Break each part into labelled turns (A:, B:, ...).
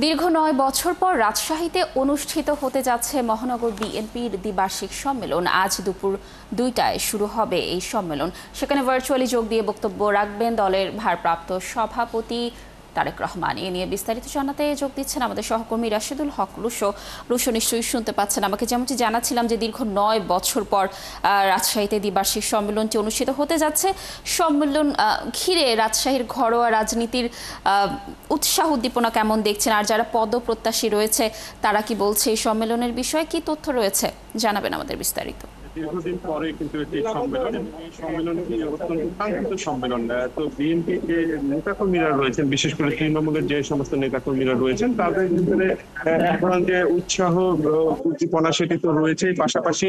A: দীর্ঘ ৯ বছর পর রাজশাহীতে অনুষ্ঠিত হতে যাচ্ছে মহানগর বিএনপির দ্বিবার্ষিক সম্মেলন। আজ দুপুর ২টায় শুরু হবে এই সম্মেলন। সেখানে ভার্চুয়ালি যোগ দিয়ে বক্তব্য রাখবেন দলের ভারপ্রাপ্ত সভাপতি তারেক রহমান। এ নিয়ে বিস্তারিত জানাতে যোগ দিচ্ছেন আমাদের সহকর্মী রাশেদুল হক রুশো। রুশো, নিশ্চয়ই শুনতে পাচ্ছেন আমাকে। যেমনটি জানাচ্ছিলাম যে দীর্ঘ ৯ বছর পর রাজশাহীতে দ্বিবার্ষিক সম্মেলনটি অনুষ্ঠিত হতে যাচ্ছে। সম্মেলন ঘিরে রাজশাহীর ঘরোয়া রাজনীতির উৎসাহ উদ্দীপনা কেমন দেখছেন, আর যারা পদপ্রত্যাশী রয়েছে তারা কি বলছে, এই সম্মেলনের বিষয়ে কি তথ্য রয়েছে জানাবেন আমাদের বিস্তারিত।
B: দীর্ঘদিন পরে কিন্তু এটি সম্মেলনটি অত্যন্ত কাঙ্ক্ষিত সম্মেলন। তো বিএনপি যে নেতাকর্মীরা রয়েছেন, বিশেষ করে তৃণমূলের যে সমস্ত নেতাকর্মীরা রয়েছেন, তাদের ভিতরে এখন যে উৎসাহ উদ্দীপনা সেটি তো রয়েছেই। পাশাপাশি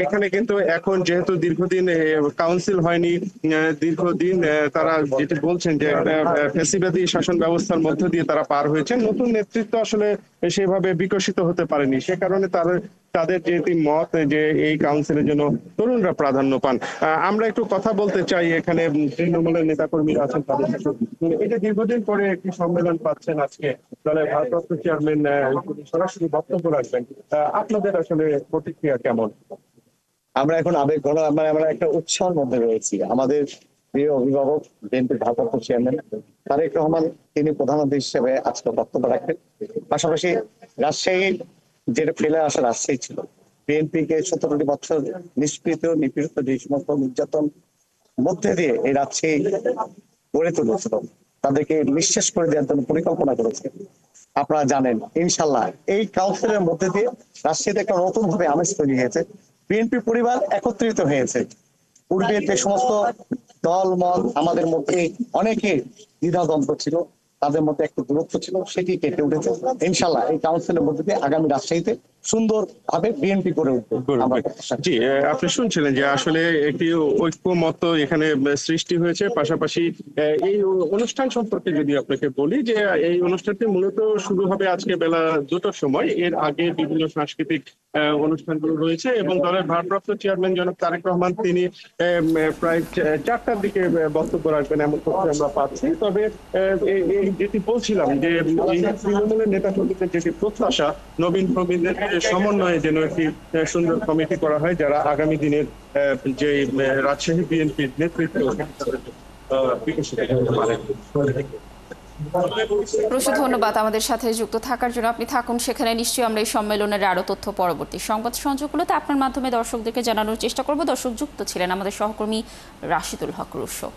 B: এখানে কিন্তু এখন যেহেতু দীর্ঘদিন কাউন্সিল হয়নি, দীর্ঘদিন তারা যেটি বলছেন যে একটা ফ্যাসিবাদী শাসন ব্যবস্থার মধ্য দিয়ে তারা পার হয়েছেন, নতুন নেতৃত্ব আসলে সেভাবে বিকশিত হতে পারেনি। সে কারণে তাদের যেটি মত যে এই কাউন্সিলের জন্য তরুণরা প্রাধান্য পান। আমরা একটু কথা বলতে চাই, এখানে তৃণমূলের নেতাকর্মীরা আছেন তাদের সাথে। এই যে দীর্ঘদিন পরে একটি সম্মেলন পাচ্ছেন, আজকে দলের ভারপ্রাপ্ত চেয়ারম্যান সরাসরি বক্তব্য রাখবেন, আপনাদের আসলে প্রতিক্রিয়া কেমন?
C: আমরা এখন আমরা একটা উৎসাহের মধ্যে রয়েছি। আমাদের প্রিয় অভিভাবক বিএনপির ভারপ্রাপ্ত চেয়ারম্যান তারেক রহমান, তিনি প্রধানমন্ত্রী হিসেবে আজকে বক্তব্য রাখবেন। পাশাপাশি রাজশাহী যেটা ফেলে আসা রাজশাহী ছিল, বিএনপিকে 17টি বছর নিপীড়িত যে সমস্ত নির্যাতন মধ্যে দিয়ে এই রাজশাহী গড়ে তুলেছিল, তাদেরকে নিঃশেষ করে দেওয়ার জন্য পরিকল্পনা করেছে। আপনারা জানেন, ইনশাল্লাহ এই কাউন্সিলের মধ্যে দিয়ে রাজশাহীতে একটা নতুন ভাবে আমেজ তৈরি হয়েছে। বিএনপি পরিবার একত্রিত হয়েছে। পূর্বে যে সমস্ত দল মত আমাদের মধ্যে অনেকে দ্বিধাদ্বন্দ্ব ছিল, তাদের মধ্যে একটা দূরত্ব ছিল, সেটি কেটে উঠেছে। ইনশাল্লাহ এই কাউন্সিলের মধ্যে দিয়ে আগামী রাজশাহীতে সুন্দর ভাবে বিএনপি করে উঠবে।
B: জি, আপনি শুনছিলেন যে আসলে একটি ঐক্যমত্য এখানে সৃষ্টি হয়েছে। পাশাপাশি এই অনুষ্ঠান সম্পর্কে যদি আপনাকে বলি, যে এই অনুষ্ঠানটি মূলত শুরু হবে আজকে বেলা 2টার সময়। এর আগে বিভিন্ন সাংস্কৃতিক অনুষ্ঠানগুলো রয়েছে এবং দলের ভারপ্রাপ্ত চেয়ারম্যান জনাব তারেক রহমান তিনি প্রায় 4টার দিকে বক্তব্য রাখবেন এমন তথ্য আমরা পাচ্ছি। তবে যেটি বলছিলাম যে তৃণমূলের নেতা কর্মীদের যেটি প্রত্যাশা, নবীন প্রবীণদের সমন্বয়ে যেন একটি সুন্দর কমিটি করা হয়, যারা আগামী দিনের যে রাজশাহী বিএনপির নেতৃত্ব বিকশিত করতে পারে।
A: প্রচুর ধন্যবাদ আমাদের সাথে যুক্ত থাকার জন্য। আপনি থাকুন সেখানে, নিশ্চয়ই আমরা এই সম্মেলনের আরো তথ্য পরবর্তী সংবাদ সংযোগগুলোতে আপনার মাধ্যমে দর্শকদেরকে জানানোর চেষ্টা করব। দর্শক যুক্ত ছিলেন আমাদের সহকর্মী রাশেদুল হক রুশো।